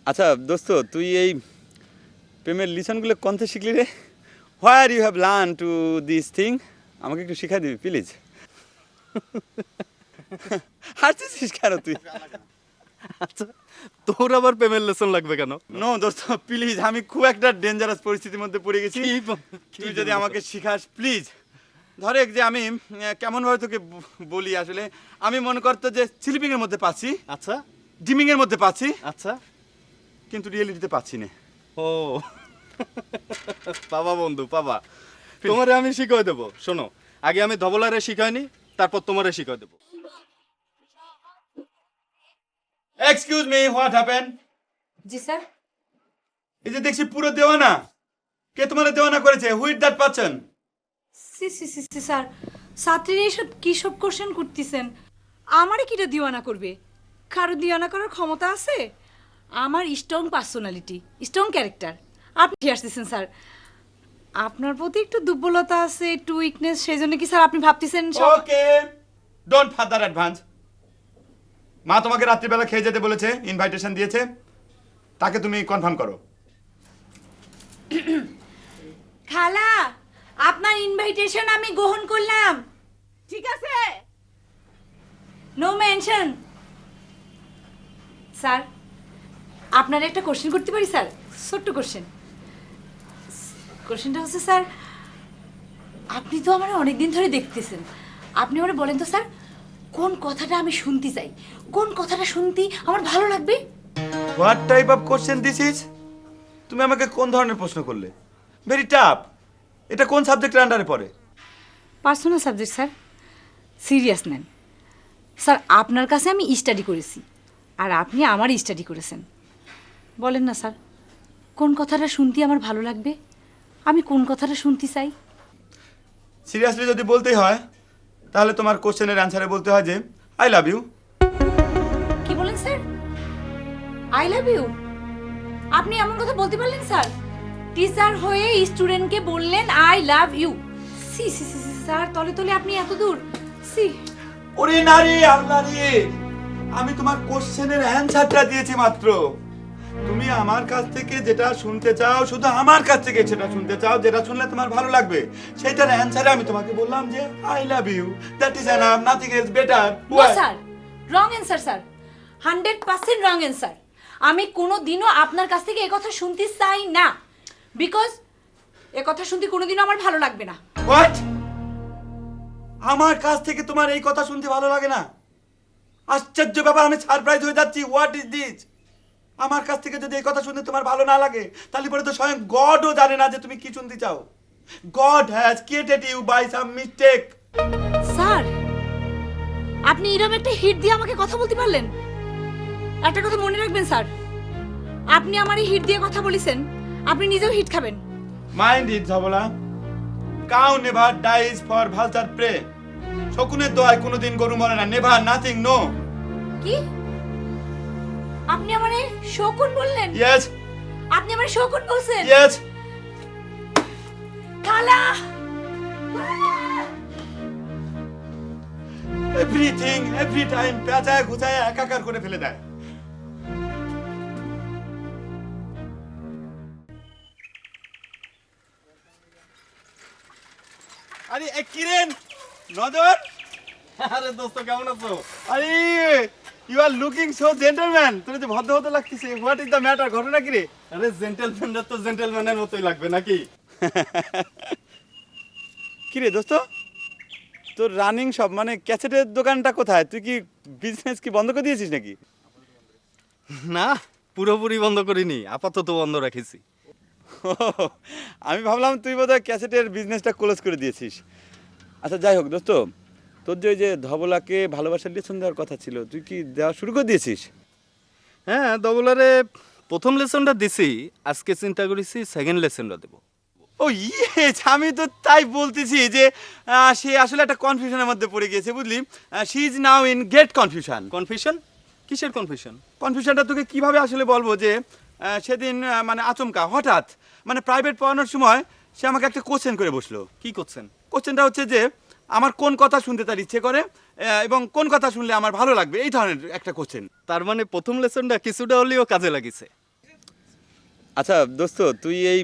আচ্ছা দোস্ত, তুই এই প্রেমের লিসনগুলো কোন থেকে শিখলি রে? Where you have learn to this thing? আমাকে একটু শিখাই দিবি প্লিজ। হাসছিস কেন তুই? আচ্ছা, তোর আবার প্রেমের লেসন লাগবে কেন? নো দোস্ত প্লিজ, আমি খুব একটা ডেঞ্জারাস পরিস্থিতির মধ্যে পড়ে গেছি। তুই যদি আমাকে শিখাস প্লিজ। ধরে যে আমি কেমনভাবে তোকে বলি, আসলে আমি মনে করতো যে স্লিপিংয়ের মধ্যে পাচ্ছি, আচ্ছা ড্রিমিংয়ের মধ্যে পাচ্ছি, আচ্ছা, কিন্তু রিয়েলিটিতে পাচ্ছি না। ও পাবা বন্ধু পাবা, তোমারে আমি শিখাই দেবো। শোনো, আগে আমি ধবলারে শিখাইনি, তারপর তোমারে শিখাই দেবো। Excuse me, what happen? জি স্যার। এই যে দেখছি পুরো দেওয়ানা। কে তোমার দেওয়ানা করেছে? Who is that person? সি সি সি সি স্যার, ছাত্রীরা এসব কী সব কোশ্চেন করতেছেন? আমারে কিটা দিওয়ানা করবে? কারো দিওয়ানা করার ক্ষমতা আছে? আমার স্ট্রং পার্সোনালিটি, স্ট্রং ক্যারেক্টার। আপনি কি আসতেছেন স্যার? আপনার প্রতি একটু দুর্বলতা আছে, একটু উইকনেস, সেই জন্য কি স্যার আপনি ভাবতেছেন ওকে, ডোন্ট ফাদার অ্যাডভান্স। মা তোমাকে রাত্রিবেলা খেয়ে যেতে বলেছে, ইনভাইটেশন দিয়েছে, তাকে তুমি কনফার্ম করো। খালা, আপনার ইনভাইটেশন আমি গ্রহণ করলাম। ঠিক আছে, নো মেনশন। স্যার, আপনার একটা কোশ্চেন করতে পারি স্যার? ছোট্ট কোশ্চেন। কোশ্চেনটা হচ্ছে স্যার, আপনি তো আমার অনেক দিন ধরে দেখতেছেন, আপনি আমাকে বলেন তো স্যার, কোন কথাটা আমি শুনতে চাই, কোন কথাটা শুনতে আমার ভালো লাগবে? What type of question this is? তুমি আমাকে কোন ধরনের প্রশ্ন করলে? Very tough. এটা কোন সাবজেক্টের আন্ডারে পড়ে? পার্সোনাল সাবজেক্ট স্যার, সিরিয়াস নেন। স্যার, আপনার কাছে আমি স্টাডি করেছি, আর আপনি আমার স্টাডি করেছেন। বলেন না স্যার, কোন কথাটা শুনতে আমার ভালো লাগবে, আমি কোন কথাটা শুনতে চাই? সিরিয়াসলি যদি বলতেই হয়, তাহলে তোমার কোশ্চেনের অ্যান্সারে বলতে হয় যে আই লাভ ইউ। কি বলেন স্যার? I love you? আপনি এমন কথা বলতে পারলেন স্যার? টিচার হয়ে স্টুডেন্টকে বললেন আই লাভ ইউ? সি সি সি স্যার, তলে তলে আপনি এত দূর। সি। ওরে নারী আল্লাহ রে, আমি তোমার কোশ্চেনের অ্যানসারটা দিয়েছি মাত্র। তুমি আমার কাছ থেকে যেটা শুনতে চাও, শুধু আমার কাছ থেকে সেটা শুনতে চাও, যেটা শুনলে তোমার ভালো লাগবে, সেটার অ্যানসারে আমি তোমাকে বললাম যে I love you. That is enough, nothing is better. No sir, wrong answer sir, 100% wrong answer. আমি কোনোদিনও আপনার কাছ থেকে এই কথা শুনতে চাই না, বিকজ এ কথা শুনতে কোনোদিনও আমার ভালো লাগবে না। হোয়াট? আমার কাছ থেকে তোমার এই কথা শুনতে ভালো লাগে না? আশ্চর্য ব্যাপার, আমি সারপ্রাইজ হয়ে যাচ্ছি। What is this? আমার কাছ থেকে যদি এই কথা শুনতে তোমার ভালো না লাগে, তাহলে পরে তো স্বয়ং গডও জানে না যে তুমি কি শুনতে চাও। God has created you by some mistake. Sir, আপনি এরকম একটা হিট দিয়ে আমাকে কথা বলতে পারলেন? একটা কথা মনে রাখবেন স্যার, আপনি আমার এই হিট দিয়ে কথা বলেছেন, আপনি নিজেও হিট খাবেন। মাইন্ড ইট ঝবলা, cow never dies for vulture pray. শকুনের দোয়ায় কোনোদিন গরু মরে না। Never, nothing, no. কি? আপনি আমারে শকুন বললেন? ইয়েস। আপনি আমারে শকুন বলছেন? ইয়েস। খালা, এভরিথিং, এভরি টাইম পেঁচায় ঘুচায় একাকার করে ফেলে দেয়। আরে কিরেন, নজর। আরে দোস্ত, কেমন আছো? আরে you are looking so gentleman. তোর যে ভদ্র ভদ্র লাগতেছে। What is the matter? ঘটনা কি রে? আরে জেন্টেলম্যানরা তো জেন্টেলম্যানের মতোই লাগবে নাকি? কি রে দোস্ত, তোর রানিং সব মানে ক্যাসেটের দোকানটা কোথায়? তুই কি বিজনেস কি বন্ধ করে দিয়েছিস নাকি? না, পুরোপুরি বন্ধ করিনি, আপাতত বন্ধ রেখেছি। আমি ভাবলাম তুই বোধহয় ক্যাসেটের বিজনেসটা ক্লোজ করে দিয়েছিস। আচ্ছা যাই হোক দোস্ত, তোর যে ওই যে ধবলাকে ভালোবাসার লেসন দেওয়ার কথা ছিল, তুই কি দেওয়া শুরু করে দিয়েছিস? হ্যাঁ, ধবলারে প্রথম লেসনটা দিছি, আজকে চিন্তা করেছি সেকেন্ড লেসনটা দেবো। ও ইয়েস, আমি তো তাই বলতেছি যে সে আসলে একটা কনফিউশনের মধ্যে পড়ে গিয়েছে, বুঝলি? She is now in great confusion. Confusion? কিসের কনফিউশন? কনফিউশনটা তোকে কিভাবে আসলে বলবো যে সেদিন মানে আচমকা হঠাৎ মানে প্রাইভেট পড়ানোর সময় সে আমাকে একটা কোশ্চেন করে বসলো। কি করছেন? কোশ্চেনটা হচ্ছে যে আমার কোন কথা শুনতে তার ইচ্ছে করে এবং কোন কথা শুনলে আমার ভালো লাগবে, এই ধরনের একটা কোশ্চেন। তার মানে প্রথম লেসনটা কিছুটা হলেও কাজে লাগিছে। আচ্ছা দোস্ত, তুই এই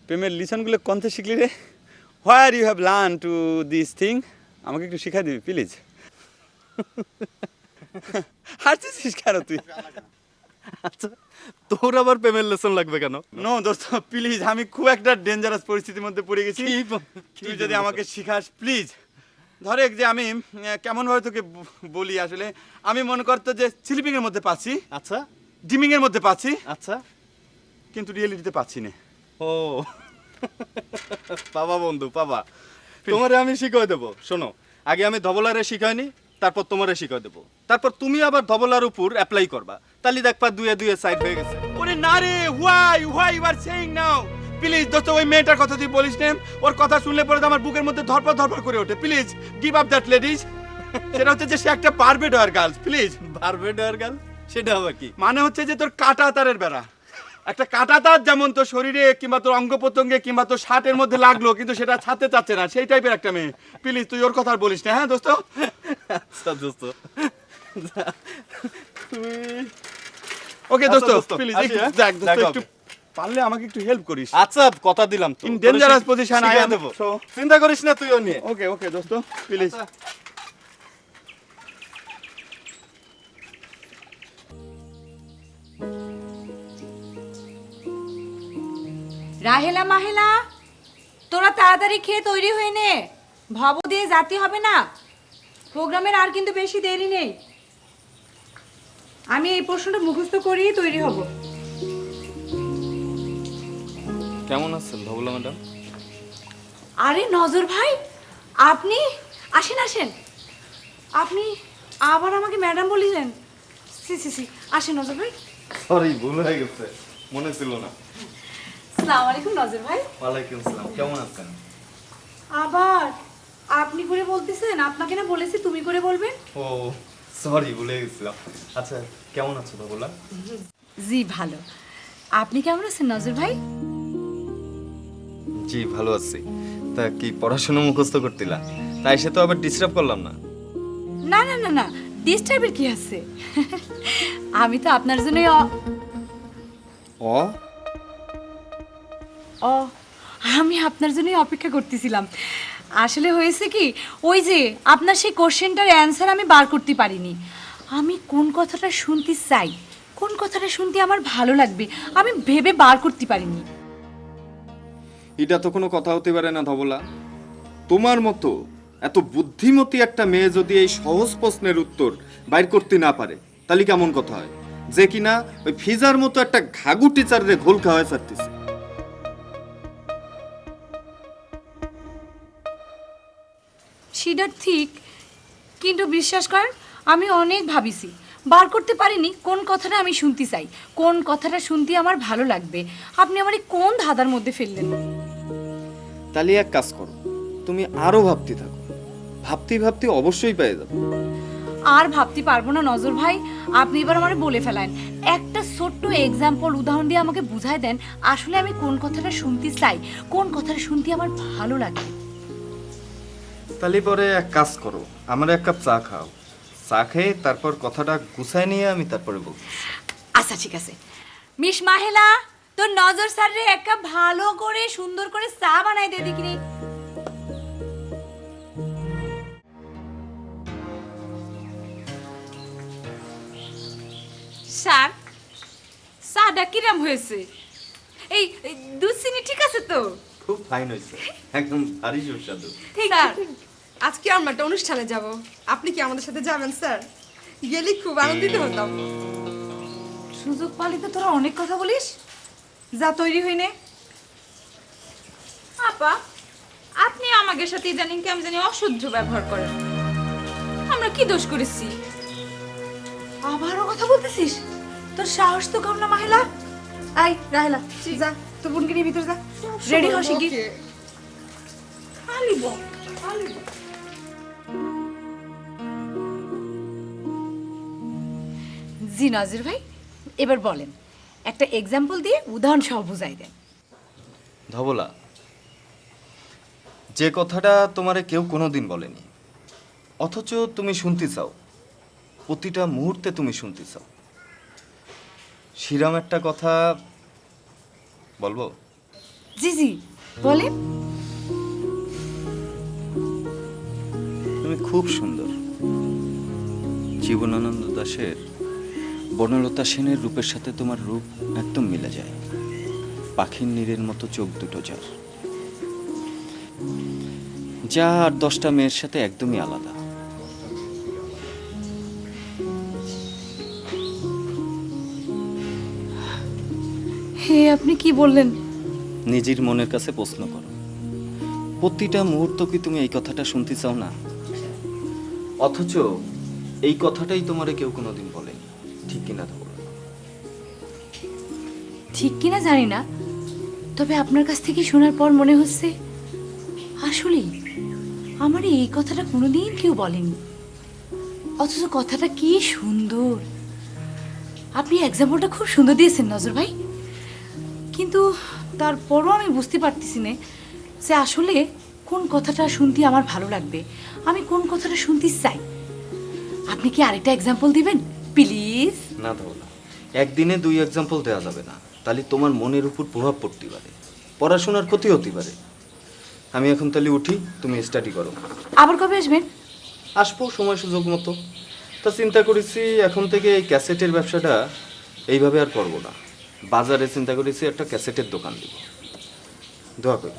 প্রেমের লিসনগুলো কোনতে শিখলি রে? Where you have learn to this thing? আমাকে একটু শিখাই দিবি প্লিজ। হাসছিস কেন তুই? আচ্ছা, তোর আবার প্রেমের লেসন লাগবে কেন? নো দোস্ত প্লিজ, আমি খুব একটা ডেঞ্জারাস পরিস্থিতির মধ্যে পড়ে গেছি। তুই যদি আমাকে শিখাস প্লিজ। ধরে যে আমি কেমনভাবে তোকে বলি, আসলে আমি মনে করতো যে স্লিপিংয়ের মধ্যে পাচ্ছি, আচ্ছা ডিমিংয়ের মধ্যে পাচ্ছি, আচ্ছা। কিন্তু রিয়েলিটিতে পাচ্ছি না। ও পাবা বন্ধু পাবা, তোমারে আমি শিখাই দেবো। শোনো, আগে আমি ধবলারে শিখাইনি, তারপর তোমারে শিখাই দেবো, তারপর তুমি আবার ধবলার উপর অ্যাপ্লাই করবা, তাহলে দেখবা দুয়ে দুয়ে সাইড হয়ে গেছে। ওরে না রে, why you are saying now? Please দোস্ত, ওই মেয়েটার কথা তুই বলিস না। ওর কথা শুনলে পরে তো আমার বুকের মধ্যে ধরপড় ধরপড় করে ওঠে। Please give up that ladies. সেটা হচ্ছে যে সে একটা বারবেডোয়ার গার্লস। প্লিজ। বারবেডোয়ার গার্ল? সেটা আবার কি? মানে হচ্ছে যে তোর কাটা তারের বেড়া। একটা কাটা তার যেমন তোর শরীরে কিংবা তোর অঙ্গ প্রত্যঙ্গে কিংবা তোর শার্টের মধ্যে লাগলো, কিন্তু সেটা ছাড়তে চাচ্ছে না, সেই টাইপের একটা মেয়ে। প্লিজ তুই ওর কথা আর বলিস না, হ্যাঁ দোস্ত? আচ্ছা দোস্ত, তুমি ওকে আচ্ছা দোস্ত, দোস্ত, প্লিজ আসি, হ্যাঁ? দেখ দোস্ত, দেখা একটু হবে। পারলে আমাকে একটু হেল্প করিস। আচ্ছা কথা দিলাম তো, In dangerous তোরে position, I শিখাই am দেবো। so- চিন্তা করিস না তুইও নিয়ে। ওকে ওকে দোস্ত, প্লিজ। রাহেলা মাহেলা, তোরা তাড়াতাড়ি খেয়ে তৈরি হয়ে নে, ভব দিয়ে যেতে হবে না। প্রোগ্রামের আর কিন্তু বেশি দেরি নেই। আমি এই প্রশ্নটা মুখস্থ করিয়ে তৈরি হব। কেমন আছেন ধবলা ম্যাডাম? আরে নজর ভাই, আপনি আসেন আসেন। আপনি আবার আমাকে ম্যাডাম বলিলেন? সি সি সি, আসেন নজর ভাই। সরি, ভুল হয়ে গেছে, মনে ছিল না। আসসালামু আলাইকুম নজর ভাই। ওয়ালাইকুম আসসালাম, কেমন আছেন? আবার আপনি করে বলতেছেন? আপনাকে না বলেছি তুমি করে বলবেন। ও সরি, ভুলে গেছিলাম। আচ্ছা, কেমন আছো ধবলা? জি ভালো। আপনি কেমন আছেন নজর ভাই? জি ভালো আছি। তা কি পড়াশোনা মুখস্থ করতিলা? তাই সে তো আবার ডিস্টার্ব করলাম না? না না না না, ডিস্টার্বের কি আছে? আমি তো আপনার জন্য ও আমি আপনার জন্যই অপেক্ষা করতেছিলাম। আসলে হয়েছে কি, ওই যে আপনার সেই কোশ্চেনটার অ্যান্সার আমি বার করতে পারিনি। আমি কোন কথাটা শুনতে চাই, কোন কথাটা শুনতে আমার ভালো লাগবে, আমি ভেবে বার করতে পারিনি। এটা তো কোনো কথা হতে পারে না ধবলা। তোমার মতো এত বুদ্ধিমতী একটা মেয়ে যদি এই সহজ প্রশ্নের উত্তর বাইর করতে না পারে, তাহলে কেমন কথা হয়? যে কিনা ওই ফিজার মতো একটা ঘাগু টিচারে ঘোল খাওয়ায় ছাড়তেছে। সেটা ঠিক, কিন্তু বিশ্বাস করেন আমি অনেক ভাবিছি, বার করতে পারিনি কোন কথাটা আমি শুনতে চাই, কোন কথাটা শুনতে আমার ভালো লাগবে। আপনি আমার এই কোন ধাঁধার মধ্যে ফেললেন? তাহলে এক কাজ করো, তুমি আরো ভাবতে থাকো, ভাবতে ভাবতে অবশ্যই পেয়ে যাবে। আর ভাবতে পারবো না নজর ভাই, আপনি এবার আমারে বলে ফেলেন। একটা ছোট্ট এক্সাম্পল উদাহরণ দিয়ে আমাকে বুঝায় দেন আসলে আমি কোন কথাটা শুনতে চাই, কোন কথাটা শুনতে আমার ভালো লাগে। তাহলে পরে এক কাজ করো, আমার এক কাপ চা খাও, চা খেয়ে তারপর কথাটা গুছায় নিয়ে আমি তারপরে বলবো। আচ্ছা ঠিক আছে। মিস মাহেলা, তোর নজর স্যার রে একটা ভালো করে সুন্দর করে চা বানাই দে দেখিনি। স্যার, চাটা কিরম হয়েছে? এই দুধ চিনি ঠিক আছে তো? খুব ফাইন হয়েছে, একদম ভারী সুস্বাদু। স্যার, আজকে আমরা একটা অনুষ্ঠানে যাব, আপনি কি আমাদের সাথে যাবেন স্যার? গেলে খুব আনন্দিত হতাম। সুযোগ পালি তো তোরা অনেক কথা বলিস, যা তৈরি হইনে। আপা, আপনি আমাদের সাথে ইদানিং কেমন জানি অসহ্য ব্যবহার করেন। আমরা কি দোষ করেছি? আবারও কথা বলতেছিস? তোর সাহস তো কম না মাহেলা। আই রাহেলা, যা তো বোনকে নিয়ে ভিতর যা, রেডি হও শিগগির। ওকে। খালি বল, খালি বল। জি নাজির ভাই, এবার বলেন, একটা এক্সাম্পল দিয়ে উদাহরণ সহ বুঝাই দেন। ধবলা, যে কথাটা তোমারে কেউ কোনোদিন বলেনি, অথচ তুমি শুনতে চাও, প্রতিটা মুহূর্তে তুমি শুনতে চাও, শিরাম একটা কথা বলবো? জি জি বলেন। তুমি খুব সুন্দর। জীবনানন্দ দাশের বনলতা সেনের রূপের সাথে তোমার রূপ একদম মিলে যায়। পাখির নীড়ের মতো চোখ দুটো যার, যা আর 10টা মেয়ের সাথে একদমই আলাদা। হে আপনি কি বললেন? নিজের মনের কাছে প্রশ্ন করো, প্রতিটা মুহূর্ত কি তুমি এই কথাটা শুনতে চাও না? অথচ এই কথাটাই তোমারে কেউ কোনোদিন বলেনি, ঠিক কিনা ধবলা? ঠিক কিনা জানি না, তবে আপনার কাছ থেকে শোনার পর মনে হচ্ছে আসলেই আমার এই কথাটা কোনোদিন কেউ বলেনি। অথচ কথাটা কি সুন্দর। আপনি এক্সাম্পলটা খুব সুন্দর দিয়েছেন নজর ভাই, কিন্তু তারপরও আমি বুঝতে পারতেছি না যে আসলে কোন কথাটা শুনতে আমার ভালো লাগবে, আমি কোন কথাটা শুনতে চাই। আপনি কি আরেকটা এক্সাম্পল দিবেন প্লিজ? না ধবলা, একদিনে 2 এক্সাম্পল দেওয়া যাবে না, তাহলে তোমার মনের উপর প্রভাব পড়তে পারে, পড়াশোনার ক্ষতি হতে পারে। আমি এখন তাহলে উঠি, তুমি স্টাডি করো। আবার কবে আসবেন? আসবো সময় সুযোগ মতো। তা চিন্তা করেছি এখন থেকে এই ক্যাসেটের ব্যবসাটা এইভাবে আর করবো না। বাজারে চিন্তা করেছি একটা ক্যাসেটের দোকান দিব। দোয়া করি।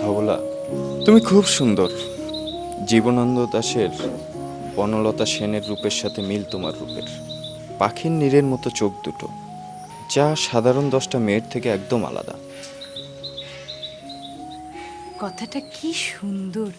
ধবলা, তুমি খুব সুন্দর। জীবনানন্দ দাশের বনলতা সেনের রূপের সাথে মিল তোমার রূপের। পাখির নীড়ের মতো চোখ দুটো, যা সাধারণ 10টা মেয়ের থেকে একদম আলাদা। কথাটা কি সুন্দর।